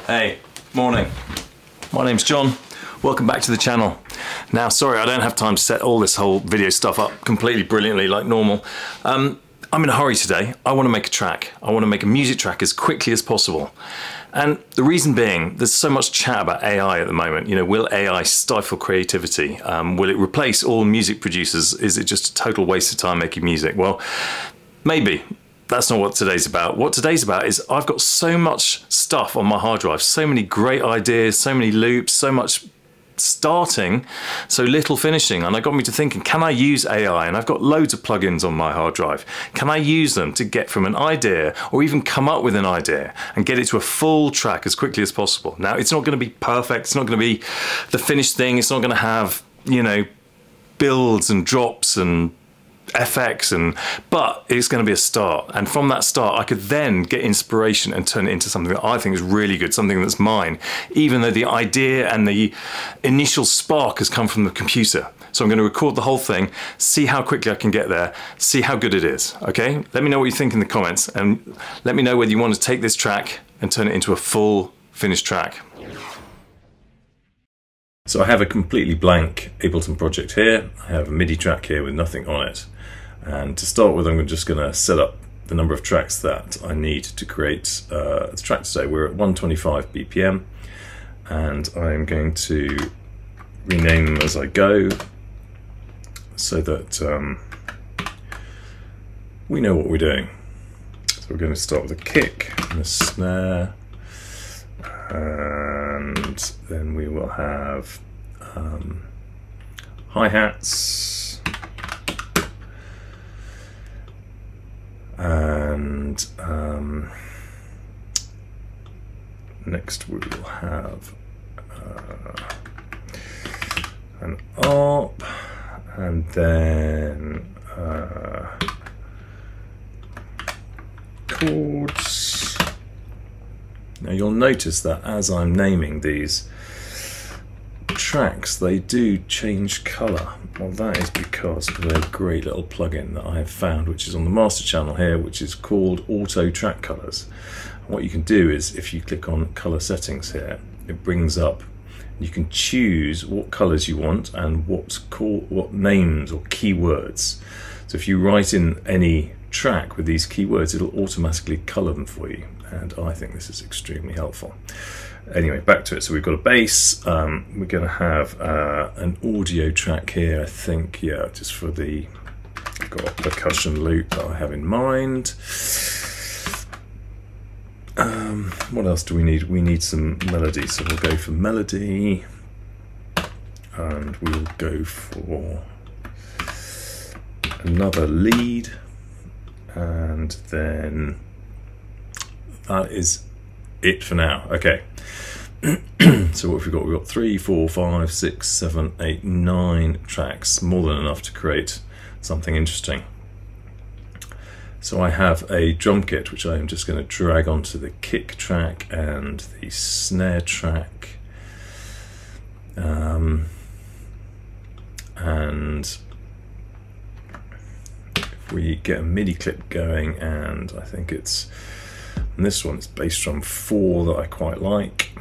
Hey, morning. My name's John. Welcome back to the channel. Now, sorry, I don't have time to set all this whole video stuff up completely brilliantly like normal. I'm in a hurry today. I want to make a track. I want to make a music track as quickly as possible. And the reason being, there's so much chat about AI at the moment. You know, will AI stifle creativity? Will it replace all music producers? Is it just a total waste of time making music? Well, maybe. That's not what today's about. What today's about is I've got so much stuff on my hard drive, so many great ideas, so many loops, so much starting, so little finishing, and it got me to thinking, can I use AI? And I've got loads of plugins on my hard drive. Can I use them to get from an idea, or even come up with an idea and get it to a full track as quickly as possible? Now, it's not going to be perfect, it's not going to be the finished thing, it's not going to have, you know, builds and drops and FX, but it's going to be a start, and from that start I could then get inspiration and turn it into something that I think is really good, something that's mine, even though the idea and the initial spark has come from the computer. So I'm going to record the whole thing, see how quickly I can get there, see how good it is. Okay, let me know what you think in the comments, and let me know whether you want to take this track and turn it into a full finished track. So I have a completely blank Ableton project here. I have a MIDI track here with nothing on it. And to start with, I'm just going to set up the number of tracks that I need to create a track today. We're at 125 BPM, and I'm going to rename them as I go so that we know what we're doing. So we're going to start with a kick and a snare, and then we will have hi-hats, and next we will have an ARP, and then chords. Now you'll notice that as I'm naming these tracks, they do change colour. Well, that is because of a great little plugin that I have found, which is on the master channel here, which is called Auto Track Colors. What you can do is, if you click on colour settings here, it brings up, you can choose what colours you want and what names or keywords. So if you write in any track with these keywords, it'll automatically colour them for you, and I think this is extremely helpful. Anyway, back to it. So we've got a bass, we're going to have an audio track here, I think, yeah, just for the, I've got a percussion loop that I have in mind. What else do we need? We need some melody, so we'll go for melody, and we'll go for another lead, and then that is it for now. Okay. So what have we got? We've got 3, 4, 5, 6, 7, 8, 9 tracks, more than enough to create something interesting. So I have a drum kit which I am just going to drag onto the kick track and the snare track, and if we get a MIDI clip going, and I think it's, and this one is bass drum 4 that I quite like.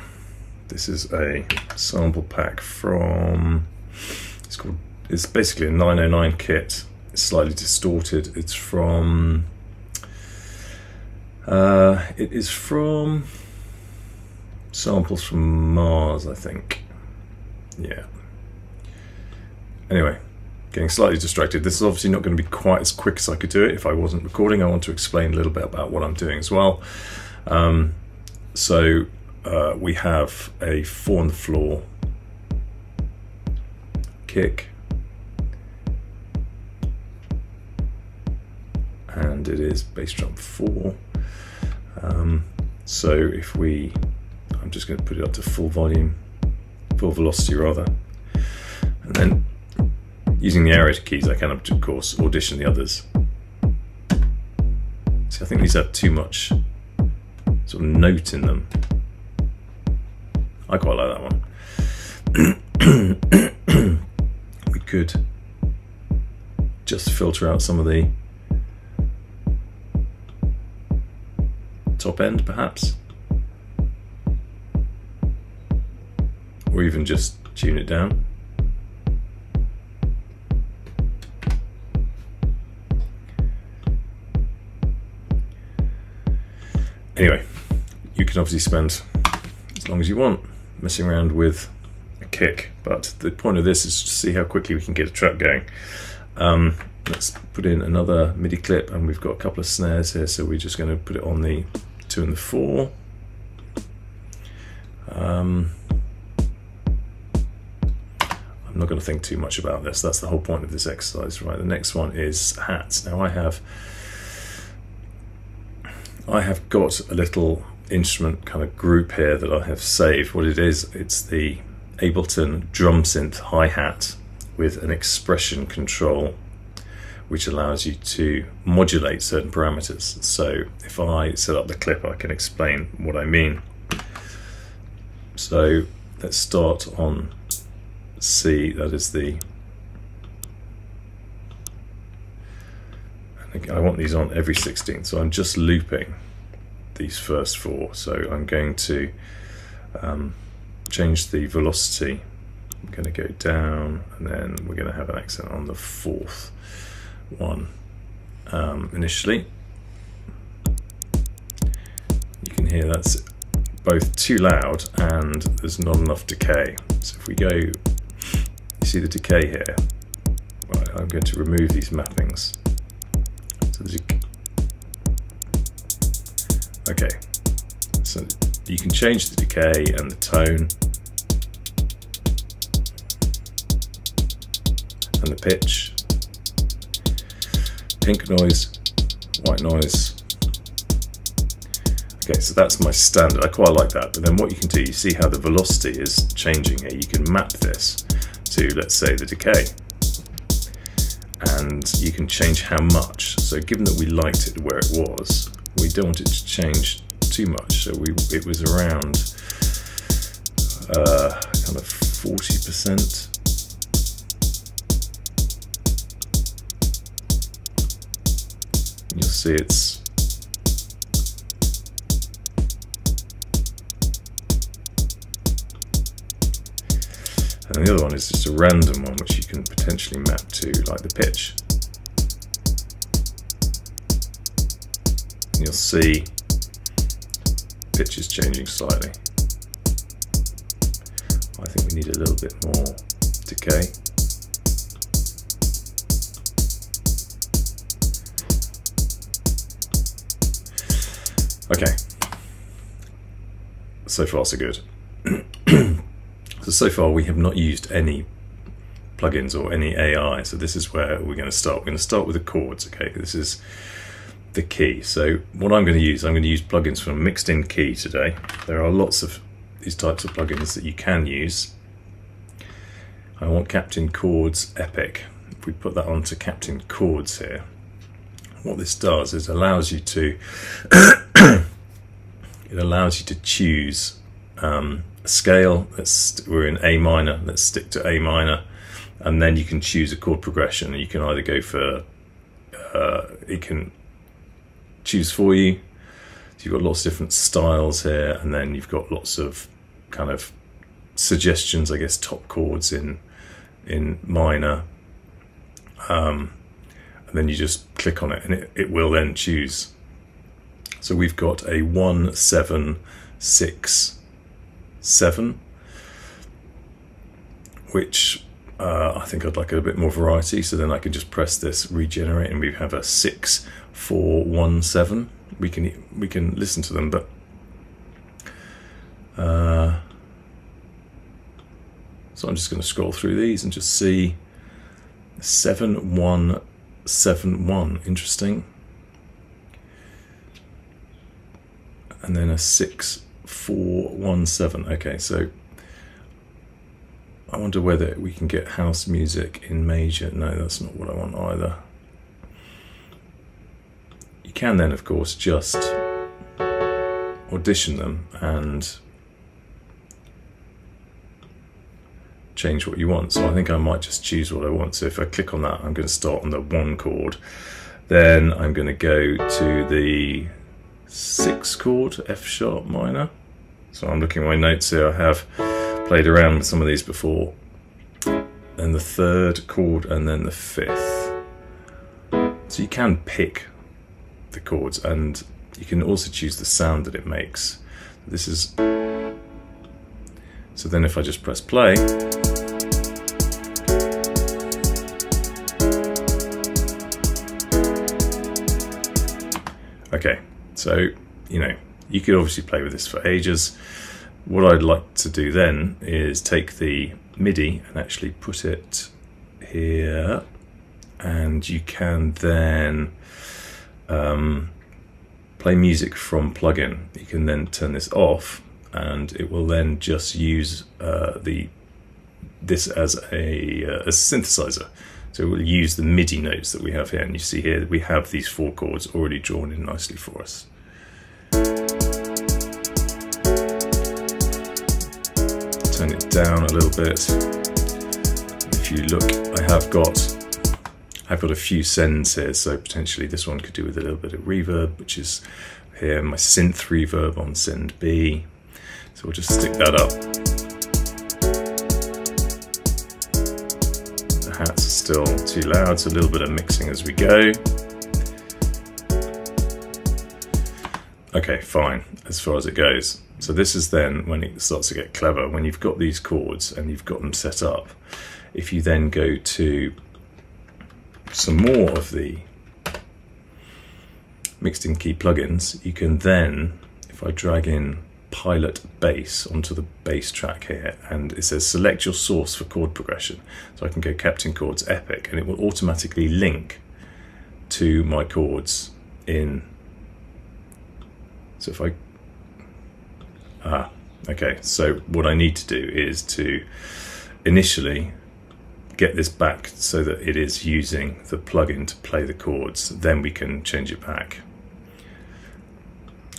This is a sample pack from, it's basically a 909 kit. It's slightly distorted. It's from, it is from samples from Mars, I think. Yeah. Anyway, getting slightly distracted. This is obviously not going to be quite as quick as I could do it if I wasn't recording. I want to explain a little bit about what I'm doing as well. We have a 4 on the floor kick, and it is bass drum 4. So if we, I'm just going to put it up to full volume, full velocity rather, and then using the arrow keys I can of course audition the others. See, I think these have too much sort of note in them. I quite like that one. We could just filter out some of the top end perhaps. or even just tune it down. Anyway, you can obviously spend as long as you want messing around with a kick, but the point of this is to see how quickly we can get a track going. Let's put in another MIDI clip, and we've got a couple of snares here, so we're just going to put it on the 2 and the 4. I'm not going to think too much about this. That's the whole point of this exercise, right? The next one is hats. Now I have got a little instrument kind of group here that I have saved. What it is, it's the Ableton drum synth hi-hat with an expression control, which allows you to modulate certain parameters. So if I set up the clip, I can explain what I mean. So let's start on C, that is the, I want these on every 16th, so I'm just looping these first 4. So I'm going to change the velocity. I'm going to go down, and then we're going to have an accent on the 4th one initially. You can hear that's both too loud and there's not enough decay. So if we go, you see the decay here. Right, I'm going to remove these mappings. So okay, so you can change the decay and the tone and the pitch, pink noise, white noise. Okay, so that's my standard. I quite like that. But then what you can do, you see how the velocity is changing here. You can map this to, let's say, the decay. And you can change how much. So given that we liked it where it was, we don't want it to change too much. So it was around kind of 40%. You'll see it's and the other one is just a random one which you can potentially map to, like the pitch. And you'll see pitch is changing slightly. I think we need a little bit more decay. Okay, so far so good. So far we have not used any plugins or any AI, so this is where we're going to start. We're going to start with the chords, okay? This is the key. So what I'm going to use plugins from Mixed In Key today. There are lots of these types of plugins that you can use. I want Captain Chords Epic. If we put that onto Captain Chords here, what this does is allows you to it allows you to choose a scale. We're in A minor, let's stick to A minor, and then you can choose a chord progression. You can either go for it can choose for you. So you've got lots of different styles here, and then you've got lots of kind of suggestions, I guess, top chords in minor, and then you just click on it and it will then choose. So we've got a 1, 7, 6, 7, which I think I'd like a bit more variety, so then I can just press this regenerate and we have a 6, 4, 1, 7. We can listen to them, but so I'm just going to scroll through these and just see 7, 1, 7, 1. Interesting. And then a 6, 4, 1, 7. Okay, so I wonder whether we can get house music in major. No, that's not what I want either. You can then, of course, just audition them and change what you want. So I think I might just choose what I want. So if I click on that, I'm going to start on the 1 chord. Then I'm going to go to the 6 chord, F sharp minor. So I'm looking at my notes here. I have played around with some of these before. And the third chord and then the fifth. So you can pick the chords and you can also choose the sound that it makes. This is, so then if I just press play, okay, so you know, you could obviously play with this for ages. What I'd like to do then is take the MIDI and actually put it here, and you can then play music from plugin. You can then turn this off and it will then just use this as a synthesizer. So it will use the MIDI notes that we have here, and you see here that we have these 4 chords already drawn in nicely for us. Turn it down a little bit. If you look, I've got a few sends here, so potentially this one could do with a little bit of reverb, which is here, my synth reverb on send B. So we'll just stick that up. The hats are still too loud, so a little bit of mixing as we go. Okay, fine, as far as it goes. So this is then when it starts to get clever, when you've got these chords and you've got them set up. If you then go to some more of the mixed in key plugins, you can then, if I drag in pilot bass onto the bass track here, and it says select your source for chord progression, so I can go Captain Chords Epic and it will automatically link to my chords in. So if I okay, so what I need to do is to initially get this back so that it is using the plugin to play the chords, then we can change it back.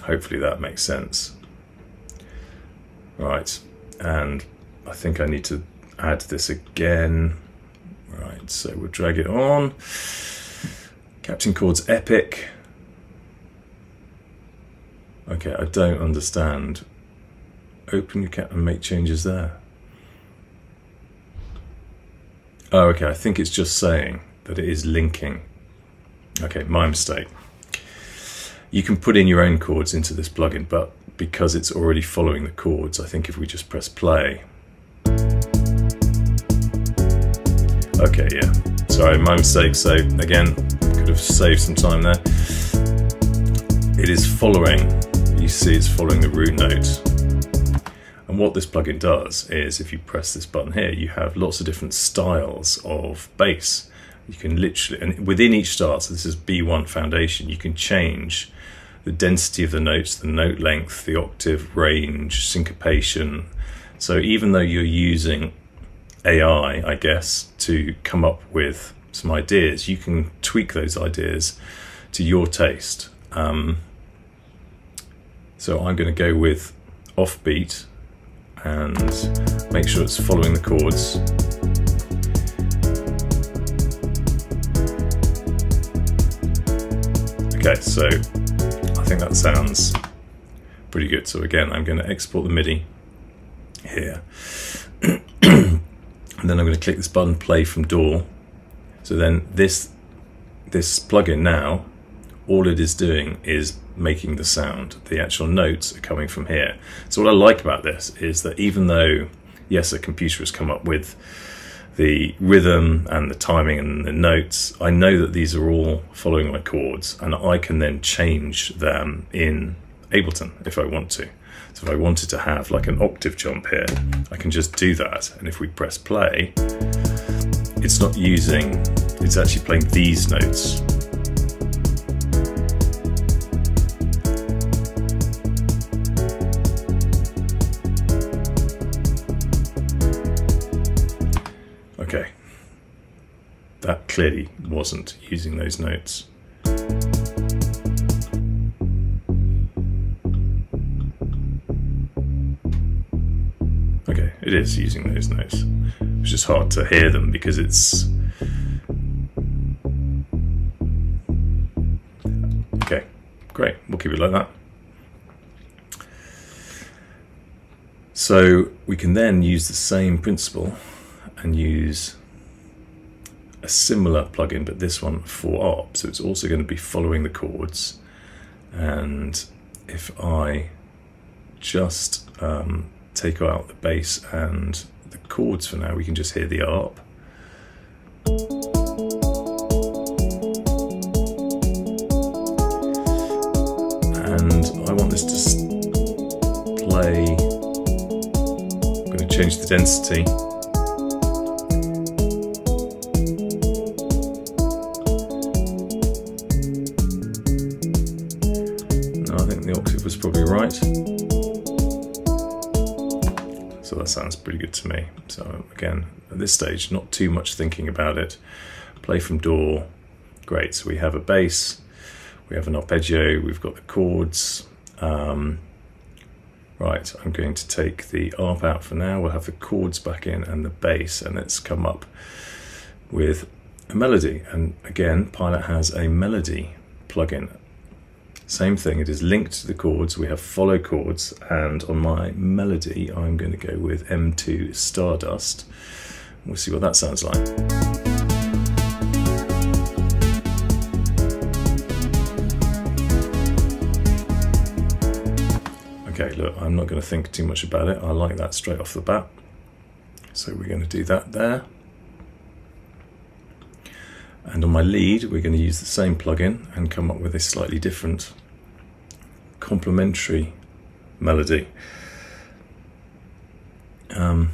Hopefully that makes sense. Right, and I think I need to add this again. Right, so we'll drag it on. Captain Chords Epic. Okay, I don't understand. Open your cap and make changes there. Oh, okay, I think it's just saying that it is linking. Okay, my mistake. You can put in your own chords into this plugin, but because it's already following the chords, I think if we just press play. Okay, yeah, sorry, my mistake. So again, could have saved some time there. It is following, you see it's following the root note. And what this plugin does is, if you press this button here, you have lots of different styles of bass. You can literally, and within each style, so this is B1 Foundation, you can change the density of the notes, the note length, the octave range, syncopation. So even though you're using AI, I guess, to come up with some ideas, you can tweak those ideas to your taste. So I'm going to go with offbeat and make sure it's following the chords. Okay, so I think that sounds pretty good. So again, I'm going to export the MIDI here. And then I'm going to click this button, play from DAW. So then this plugin now, all it is doing is making the sound. The actual notes are coming from here. So what I like about this is that even though, yes, a computer has come up with the rhythm and the timing and the notes, I know that these are all following my chords, and I can then change them in Ableton if I want to. So if I wanted to have like an octave jump here, I can just do that. And if we press play, it's not using, it's actually playing these notes. Okay, that clearly wasn't using those notes. Okay, it is using those notes. It's just hard to hear them because it's... Okay, great, we'll keep it like that. So we can then use the same principle and use a similar plugin, but this one for ARP. So it's also going to be following the chords. And if I just take out the bass and the chords for now, we can just hear the ARP. And I want this to play. I'm going to change the density. No, I think the octave was probably right. So that sounds pretty good to me. So again, at this stage, not too much thinking about it. Play from door, great. So we have a bass, we have an arpeggio, we've got the chords. Right, I'm going to take the ARP out for now. We'll have the chords back in and the bass, and let's come up with a melody. And again, Pilot has a melody plugin. Same thing, it is linked to the chords. We have follow chords, and on my melody, I'm going to go with M2 Stardust. We'll see what that sounds like. Okay, look, I'm not going to think too much about it. I like that straight off the bat. So we're going to do that there. And on my lead, we're going to use the same plugin and come up with a slightly different complementary melody. Again,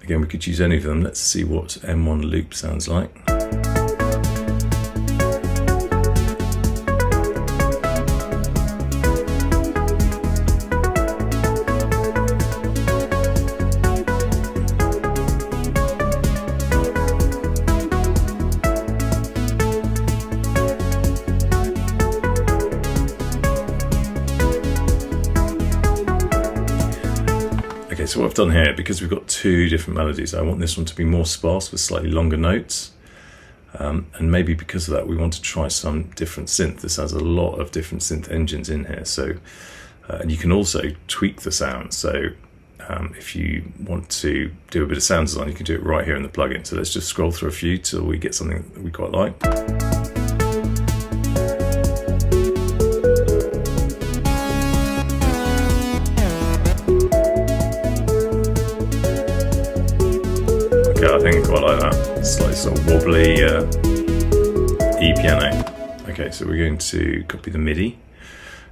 we could use any of them. Let's see what M1 loop sounds like. Okay, so what I've done here, because we've got two different melodies, I want this one to be more sparse with slightly longer notes. And maybe because of that, we want to try some different synth. This has a lot of different synth engines in here. So, and you can also tweak the sound. So if you want to do a bit of sound design, you can do it right here in the plugin. So let's just scroll through a few till we get something that we quite like. I think I quite like that. Slightly sort of wobbly E piano. Okay, so we're going to copy the MIDI.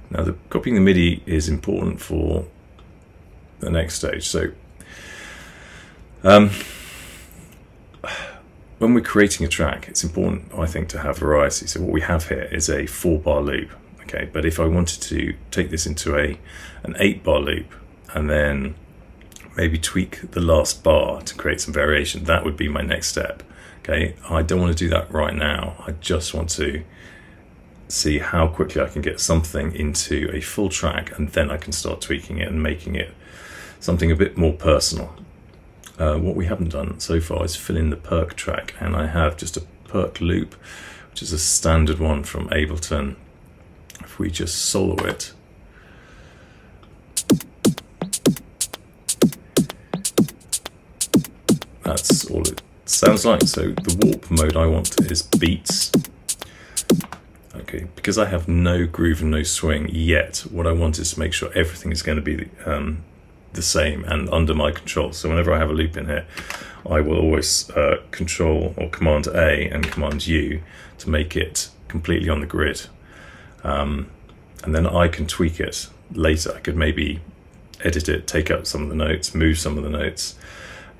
Now, copying the MIDI is important for the next stage. So, when we're creating a track, it's important, I think, to have variety. So what we have here is a 4-bar loop. Okay, but if I wanted to take this into an 8-bar loop and then maybe tweak the last bar to create some variation, that would be my next step. Okay, I don't want to do that right now. I just want to see how quickly I can get something into a full track, and then I can start tweaking it and making it something a bit more personal. What we haven't done so far is fill in the Perc track, and I have just a Perc loop, which is a standard one from Ableton. If we just solo it, that's all it sounds like. So the warp mode I want is beats. Okay, because I have no groove and no swing yet, what I want is to make sure everything is going to be the same and under my control. So whenever I have a loop in here, I will always control or command A and command U to make it completely on the grid. And then I can tweak it later. I could maybe edit it, take out some of the notes, move some of the notes.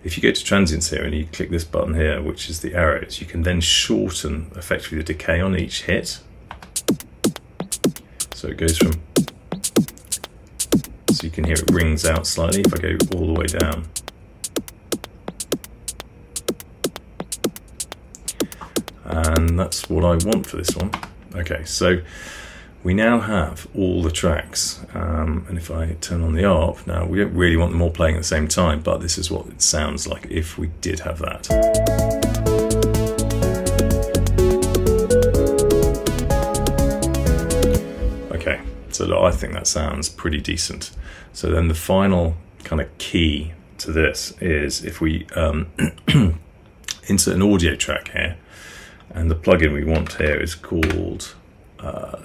If you go to transients here and you click this button here, which is the arrows, you can then shorten effectively the decay on each hit. So it goes from, so you can hear it rings out slightly if I go all the way down. And that's what I want for this one. Okay, so we now have all the tracks, and if I turn on the ARP, now we don't really want them all playing at the same time, but this is what it sounds like if we did have that. Okay, so look, I think that sounds pretty decent. So then the final kind of key to this is if we insert an audio track here, and the plugin we want here is called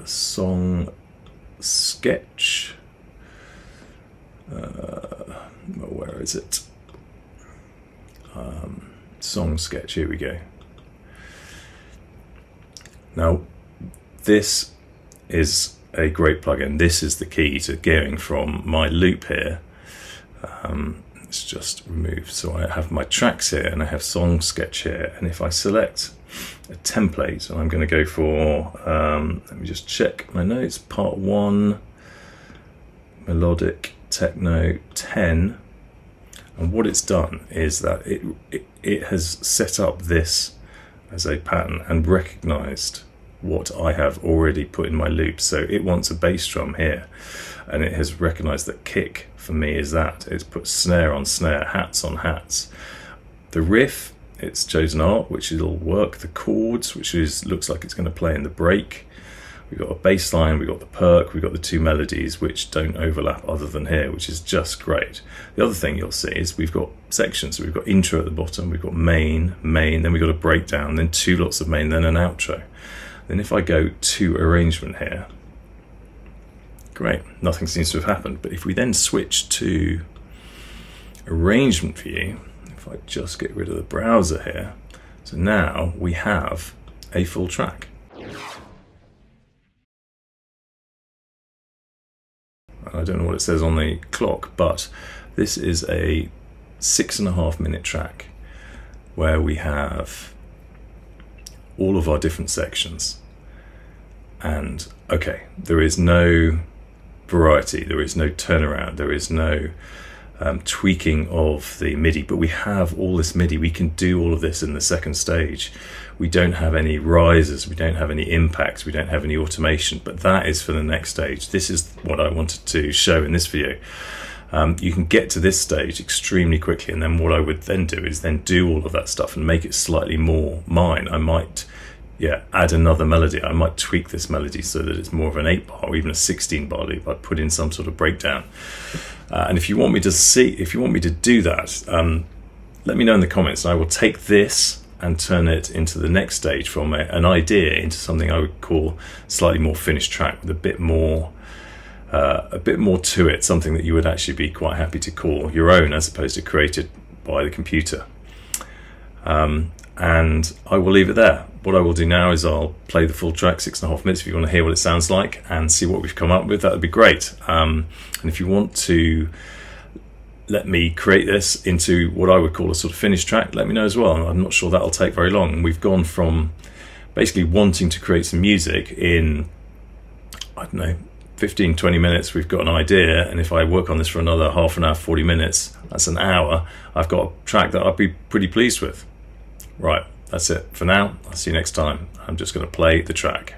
Song Sketch. Where is it? Song Sketch, here we go. Now, this is a great plugin. This is the key to going from my loop here. Let's just remove, so I have my tracks here and I have Song Sketch here, and if I select a template, and I'm going to go for, let me just check my notes, part 1, melodic techno 10, and what it's done is that it has set up this as a pattern and recognized what I have already put in my loop. So it wants a bass drum here, and it has recognized that kick for me is that. It's put snare on snare, hats on hats. The riff, it's chosen art, which it'll work. The chords, which looks like it's going to play in the break. We've got a bass line, we've got the perc, we've got the 2 melodies which don't overlap other than here, which is just great. The other thing you'll see is we've got sections. So we've got intro at the bottom, we've got main, then we've got a breakdown, then 2 lots of main, then an outro. Then if I go to arrangement here, great, nothing seems to have happened. But if we then switch to arrangement view, if I just get rid of the browser here, so now we have a full track. I don't know what it says on the clock, but this is a 6.5 minute track where we have all of our different sections. And okay, there is no variety, there is no turnaround, there is no tweaking of the MIDI, but we have all this MIDI. We can do all of this in the second stage. We don't have any risers, we don't have any impacts, we don't have any automation, but that is for the next stage. This is what I wanted to show in this video. You can get to this stage extremely quickly, and then what I would then do is then do all of that stuff and make it slightly more mine. I might add another melody. I might tweak this melody so that it's more of an 8-bar or even a 16-bar loop. I'd put in some sort of breakdown. And if you want me to do that, let me know in the comments, and I will take this and turn it into the next stage from an idea into something I would call slightly more finished track with a bit more to it, something that you would actually be quite happy to call your own as opposed to created by the computer. And I will leave it there. What I will do now is I'll play the full track, 6.5 minutes, if you want to hear what it sounds like and see what we've come up with. That would be great. And if you want to let me create this into what I would call a sort of finished track, let me know as well. I'm not sure that'll take very long. We've gone from basically wanting to create some music in, I don't know, 15-20 minutes. We've got an idea, and if I work on this for another half an hour, 40 minutes, that's an hour, I've got a track that I'd be pretty pleased with. Right, that's it for now. I'll see you next time. I'm just going to play the track.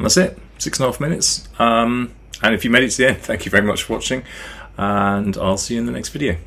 And that's it, 6.5 minutes. And if you made it to the end, thank you very much for watching, and I'll see you in the next video.